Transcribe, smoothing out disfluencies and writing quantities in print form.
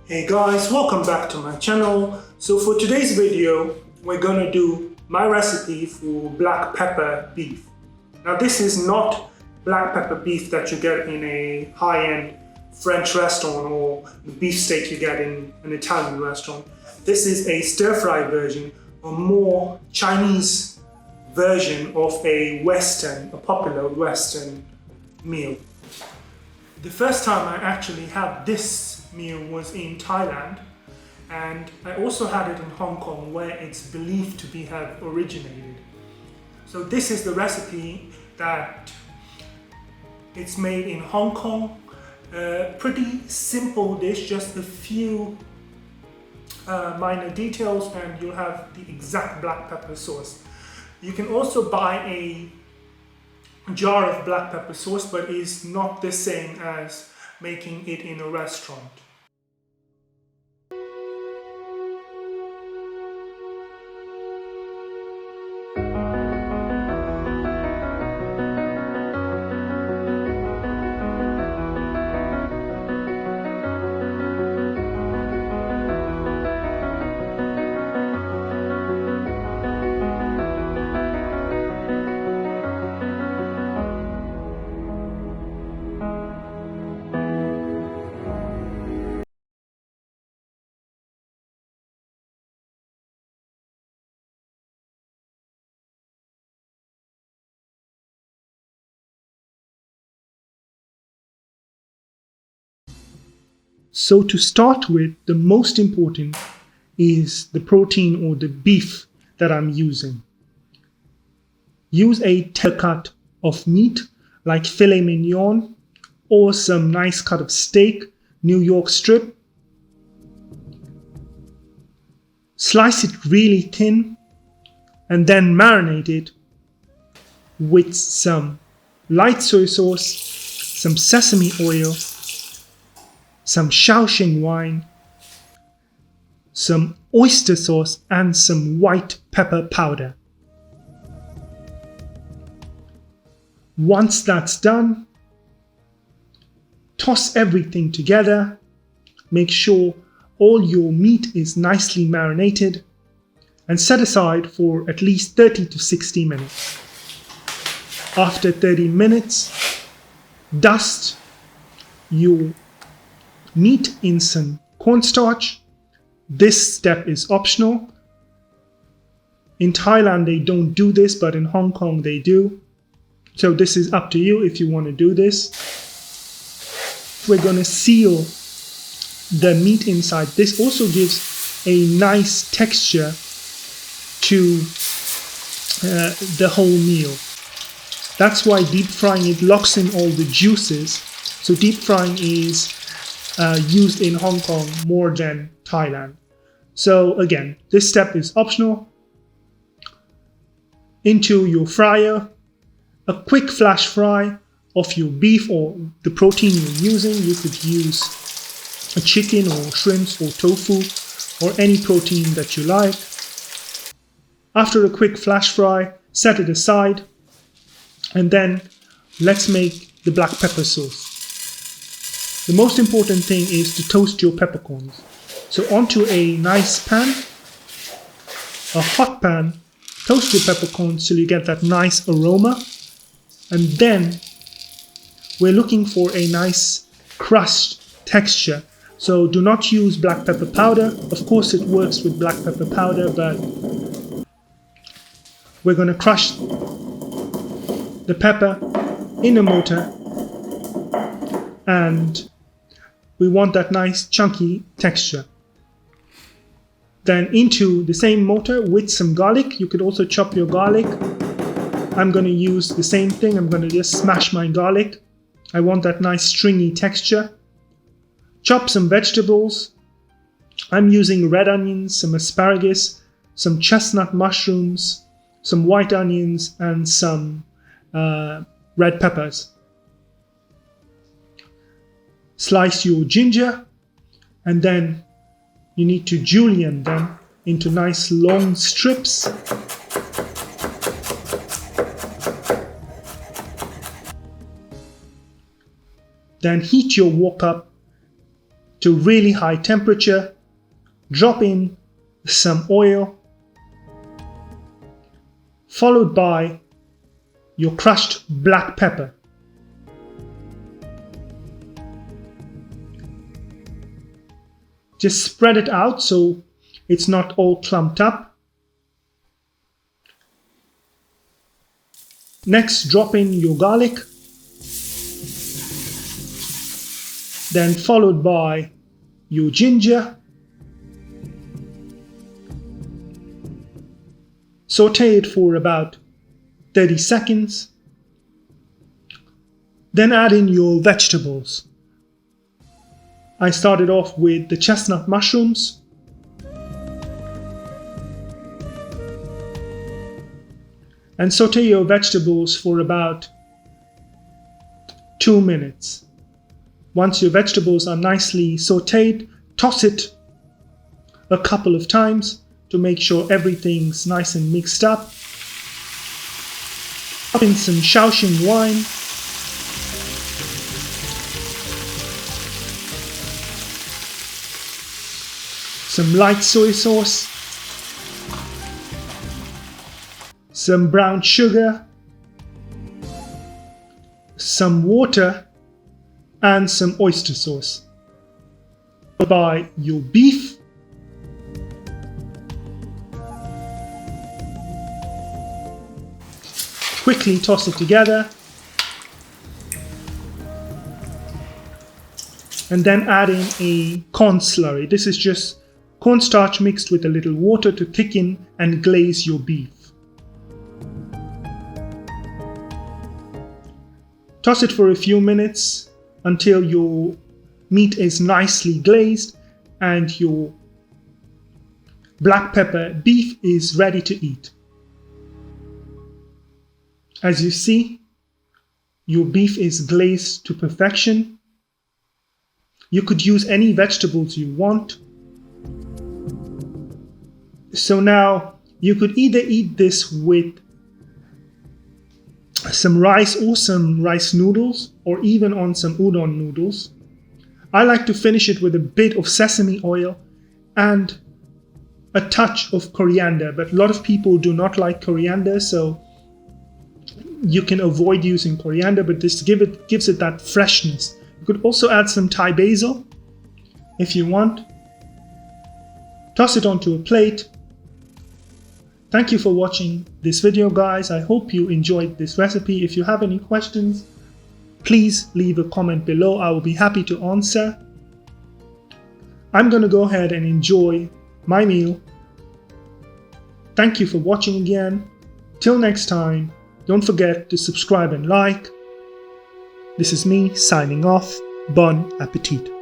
Hey guys, welcome back to my channel. So for today's video, we're gonna do my recipe for black pepper beef. Now this is not black pepper beef that you get in a high-end French restaurant or the beef steak you get in an Italian restaurant. This is a stir-fry version, a more Chinese version of a popular Western meal. The first time I actually had this meal was in Thailand, and I also had it in Hong Kong where it's believed to have originated. So this is the recipe that it's made in Hong Kong. Pretty simple dish, just a few minor details and you'll have the exact black pepper sauce. You can also buy a jar of black pepper sauce, but it's not the same as making it in a restaurant. So to start with, the most important is the protein or the beef that I'm using. Use a tender cut of meat like filet mignon or some nice cut of steak, New York strip. Slice it really thin and then marinate it with some light soy sauce, some sesame oil, some Shaoxing wine, some oyster sauce and some white pepper powder. Once that's done, toss everything together. Make sure all your meat is nicely marinated and set aside for at least 30 to 60 minutes. After 30 minutes, dust your meat in some cornstarch. This step is optional. In Thailand they don't do this, but in Hong Kong they do. So this is up to you if you want to do this. We're going to seal the meat inside. This also gives a nice texture to the whole meal. That's why deep frying it locks in all the juices. So deep frying is used in Hong Kong more than Thailand. So again, this step is optional. Into your fryer, a quick flash fry of your beef or the protein you're using. You could use a chicken or shrimps or tofu or any protein that you like. After a quick flash fry, set it aside, and then let's make the black pepper sauce. The most important thing is to toast your peppercorns. So onto a nice pan, a hot pan, toast your peppercorns till you get that nice aroma. And then we're looking for a nice crushed texture. So do not use black pepper powder. Of course it works with black pepper powder, but we're going to crush the pepper in a mortar, and we want that nice chunky texture. Then into the same mortar with some garlic. You could also chop your garlic. I'm going to use the same thing. I'm going to just smash my garlic. I want that nice stringy texture. Chop some vegetables. I'm using red onions, some asparagus, some chestnut mushrooms, some white onions, and some red peppers. Slice your ginger, and then you need to julienne them into nice long strips. Then heat your wok up to really high temperature. Drop in some oil, followed by your crushed black pepper. Just spread it out so it's not all clumped up. Next, drop in your garlic, then followed by your ginger. Saute it for about 30 seconds. Then add in your vegetables. I started off with the chestnut mushrooms. And saute your vegetables for about 2 minutes. Once your vegetables are nicely sauteed, toss it a couple of times to make sure everything's nice and mixed up. Put in some Shaoxing wine. Some light soy sauce. Some brown sugar, some water, and some oyster sauce. Followed by your beef. Quickly toss it together. And then add in a corn slurry. This is just cornstarch mixed with a little water to thicken and glaze your beef. Toss it for a few minutes until your meat is nicely glazed and your black pepper beef is ready to eat. As you see, your beef is glazed to perfection. You could use any vegetables you want. So now you could either eat this with some rice or some rice noodles, or even on some udon noodles. I like to finish it with a bit of sesame oil and a touch of coriander, but a lot of people do not like coriander, so you can avoid using coriander, but this gives it that freshness. You could also add some Thai basil if you want. Toss it onto a plate. Thank you for watching this video, guys. I hope you enjoyed this recipe. If you have any questions, please leave a comment below. I will be happy to answer. I'm going to go ahead and enjoy my meal. Thank you for watching again. Till next time, don't forget to subscribe and like. This is me signing off. Bon appetit.